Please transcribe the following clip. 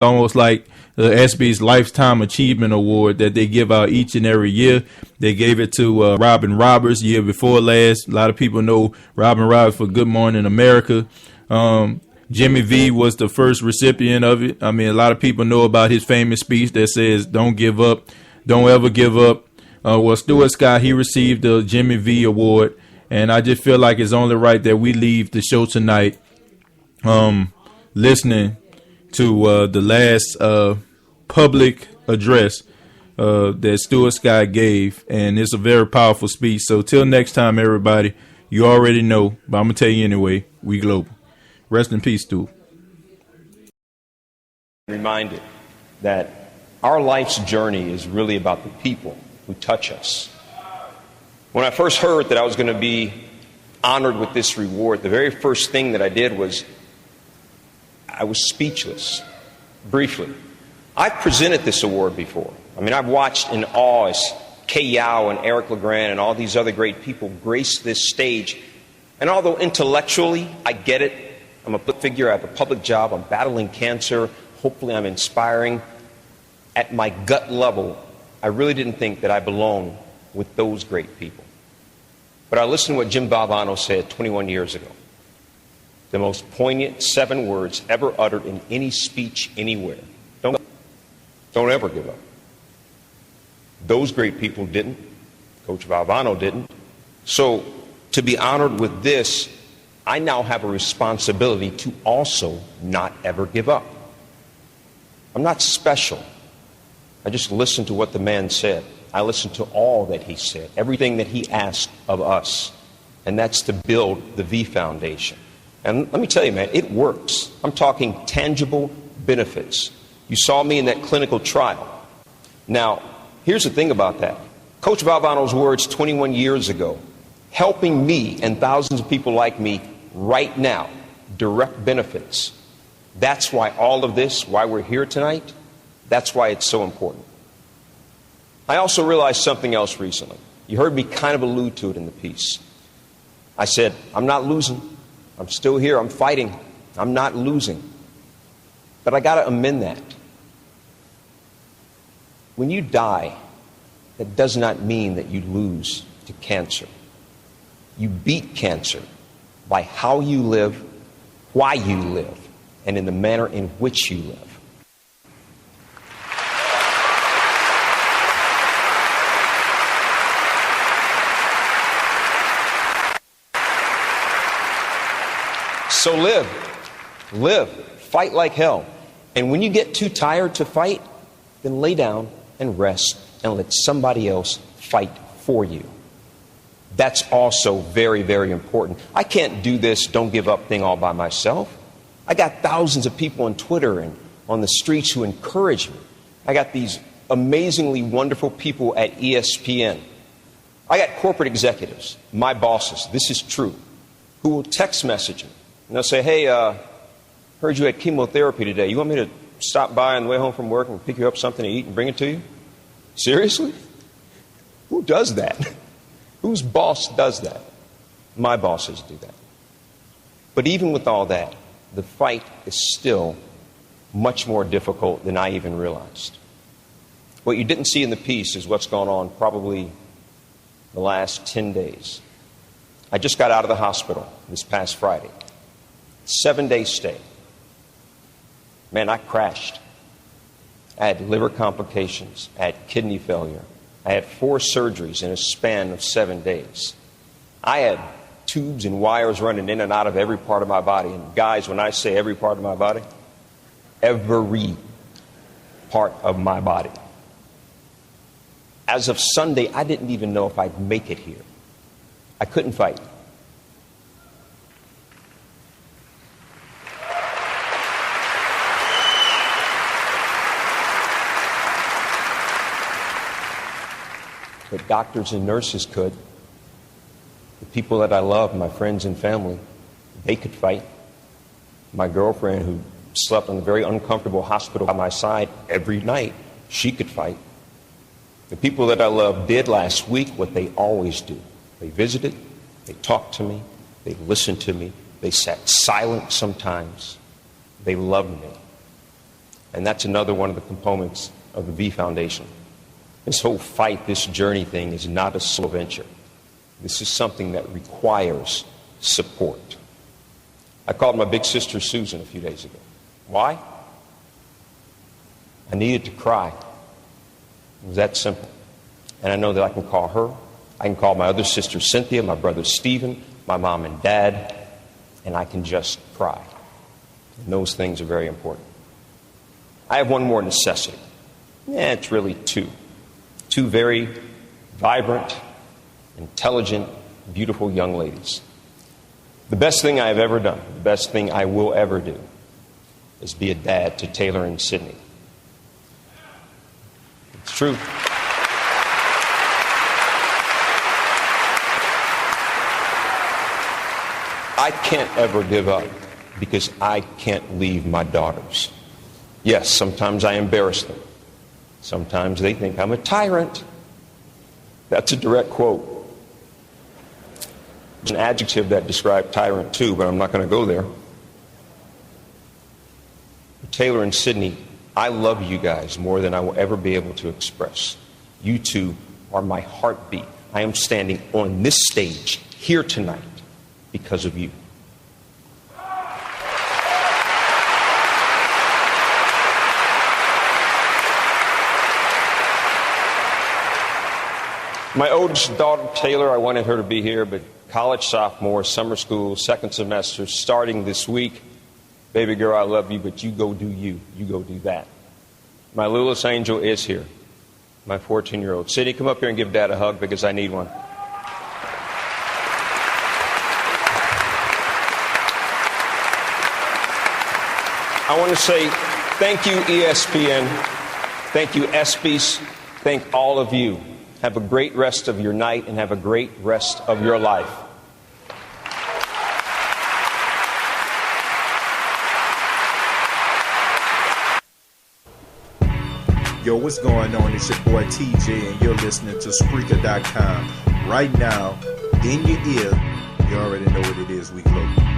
almost like the ESPY's Lifetime Achievement Award that they give out each and every year. They gave it to Robin Roberts year before last. A lot of people know Robin Roberts for Good Morning America. Jimmy V was the first recipient of it. I mean, a lot of people know about his famous speech that says, "Don't give up, don't ever give up." Well, Stuart Scott, he received the Jimmy V Award, and I just feel like it's only right that we leave the show tonight listening to the last public address that Stuart Scott gave, and it's a very powerful speech. So till next time, everybody, you already know, but I'm going to tell you anyway, we global. Rest in peace, Stu. Reminded that our life's journey is really about the people who touch us. When I first heard that I was going to be honored with this reward, the very first thing that I did was I was speechless, briefly. I've presented this award before. I mean, I've watched in awe as Kay Yao and Eric LeGrand and all these other great people grace this stage. And although intellectually I get it, I'm a public figure, I have a public job, I'm battling cancer, hopefully I'm inspiring. At my gut level, I really didn't think that I belonged with those great people. But I listened to what Jim Valvano said 21 years ago. The most poignant 7 words ever uttered in any speech anywhere. Don't ever give up. Those great people didn't. Coach Valvano didn't. So to be honored with this, I now have a responsibility to also not ever give up. I'm not special. I just listened to what the man said. I listened to all that he said, everything that he asked of us. And that's to build the V Foundation. And let me tell you, man, it works. I'm talking tangible benefits. You saw me in that clinical trial. Now, here's the thing about that. Coach Valvano's words 21 years ago, helping me and thousands of people like me right now, direct benefits. That's why all of this, why we're here tonight, that's why it's so important. I also realized something else recently. You heard me kind of allude to it in the piece. I said, I'm not losing. I'm still here. I'm fighting. I'm not losing. But I got to amend that. When you die, that does not mean that you lose to cancer. You beat cancer by how you live, why you live, and in the manner in which you live. So live, fight like hell. And when you get too tired to fight, then lay down and rest and let somebody else fight for you. That's also very, very important. I can't do this don't give up thing all by myself. I got thousands of people on Twitter and on the streets who encourage me. I got these amazingly wonderful people at ESPN. I got corporate executives, my bosses, this is true, who will text message me. And they'll say, hey, heard you had chemotherapy today. You want me to stop by on the way home from work and pick you up something to eat and bring it to you? Seriously? Who does that? Whose boss does that? My bosses do that. But even with all that, the fight is still much more difficult than I even realized. What you didn't see in the piece is what's gone on probably the last 10 days. I just got out of the hospital this past Friday. 7-day stay. Man, I crashed. I had liver complications. I had kidney failure. I had 4 surgeries in a span of 7 days. I had tubes and wires running in and out of every part of my body. And guys, when I say every part of my body, every part of my body. As of Sunday, I didn't even know if I'd make it here. I couldn't fight. But doctors and nurses could. The people that I love, my friends and family, they could fight. My girlfriend, who slept in a very uncomfortable hospital by my side every night, she could fight. The people that I love did last week what they always do. They visited, they talked to me, they listened to me, they sat silent sometimes. They loved me. And that's another one of the components of the V Foundation. This whole fight, this journey thing is not a solo venture. This is something that requires support. I called my big sister Susan a few days ago. Why? I needed to cry. It was that simple. And I know that I can call her. I can call my other sister Cynthia, my brother Stephen, my mom and dad, and I can just cry. And those things are very important. I have one more necessity. It's really two. Two very vibrant, intelligent, beautiful young ladies. The best thing I have ever done, the best thing I will ever do, is be a dad to Taylor and Sydney. It's true. I can't ever give up because I can't leave my daughters. Yes, sometimes I embarrass them. Sometimes they think I'm a tyrant. That's a direct quote. There's an adjective that described tyrant too, but I'm not going to go there. Taylor and Sydney, I love you guys more than I will ever be able to express. You two are my heartbeat. I am standing on this stage here tonight because of you. My oldest daughter, Taylor, I wanted her to be here, but college sophomore, summer school, second semester, starting this week. Baby girl, I love you, but you go do you. You go do that. My littlest angel is here, my 14-year-old. Sydney, come up here and give Dad a hug because I need one. I want to say thank you, ESPN. Thank you, ESPYs. Thank all of you. Have a great rest of your night and have a great rest of your life. Yo, what's going on? It's your boy TJ, and you're listening to Spreaker.com. Right now, in your ear, you already know what it is. We glow.